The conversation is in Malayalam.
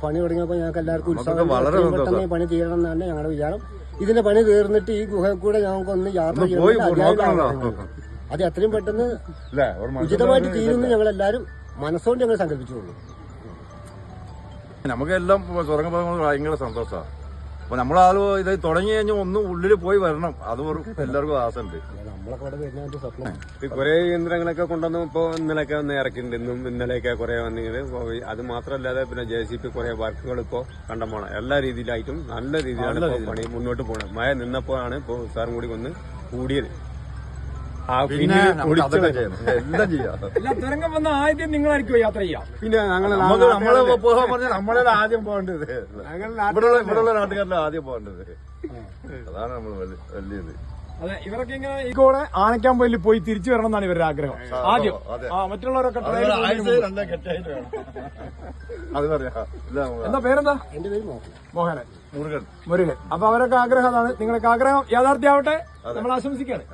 പണി തുടങ്ങിയപ്പോൾ ഞങ്ങൾക്ക് എല്ലാവർക്കും ഉത്സാഹം പെട്ടെന്ന് പണി തീരണം എന്നാണ് ഞങ്ങളുടെ വിചാരം. ഇതിന്റെ പണി തീർന്നിട്ട് ഈ ഗുഹ കൂടെ ഞങ്ങൾക്കൊന്ന് യാത്ര ചെയ്യണം. അത് എത്രയും പെട്ടെന്ന് ഉചിതമായിട്ട് തീരുമെന്ന് ഞങ്ങളെല്ലാവരും മനസ്സുകൊണ്ട് ഞങ്ങൾ സങ്കല്പിച്ചുള്ളൂ. നമുക്കെല്ലാം തുറങ്ങുമ്പോൾ ഭയങ്കര സന്തോഷമാണ്. അപ്പൊ നമ്മളാള് ഇത് തുടങ്ങി കഴിഞ്ഞാൽ ഒന്നും ഉള്ളിൽ പോയി വരണം. അത് എല്ലാവർക്കും ആശയുണ്ട്. കുറെ യന്ത്രങ്ങളൊക്കെ കൊണ്ടുവന്ന് ഇപ്പൊ ഇന്നലെയൊക്കെ ഒന്ന് ഇറക്കിയിട്ടുണ്ട്. ഇന്നലെയൊക്കെ കുറെ വന്നിങ്ങനെ. അത് മാത്രമല്ലാതെ പിന്നെ JCB കുറെ വർക്കുകൾ ഇപ്പോ കണ്ടമാണ്. എല്ലാ രീതിയിലായിട്ടും നല്ല രീതിയിലാണ് പണി മുന്നോട്ട് പോകുന്നത്. മഴ നിന്നപ്പോഴാണ് ഇപ്പൊ സാറും കൂടി ഒന്ന് കൂടിയത്. എല്ലാം ചെയ്യാം. തുരങ്കം വന്ന ആദ്യം നിങ്ങളായിരിക്കും യാത്ര ചെയ്യാം. പിന്നെ നമ്മളെ ആദ്യം പോകേണ്ടത് ഇവിടെയുള്ള നാട്ടുകാരിലെ ആദ്യം പോകേണ്ടത്. അതാണ് നമ്മൾ വലിയത്. അതെ, ഇവരൊക്കെ ഇങ്ങനെ ഈ കൂടെ ആനക്കാമ്പൊയിൽ പോയി തിരിച്ചു വരണം എന്നാണ് ഇവരുടെ ആഗ്രഹം. ആദ്യം മറ്റുള്ളവരൊക്കെ അത് പറയാ. എന്താ പേരെന്താ? എന്റെ പേര് മോഹനൻ. മുരുകൻ. അപ്പൊ അവരൊക്കെ ആഗ്രഹം അതാണ്. നിങ്ങളൊക്കെ ആഗ്രഹം യാഥാർത്ഥ്യമാവട്ടെ നമ്മൾ ആശംസിക്കുകയാണ്.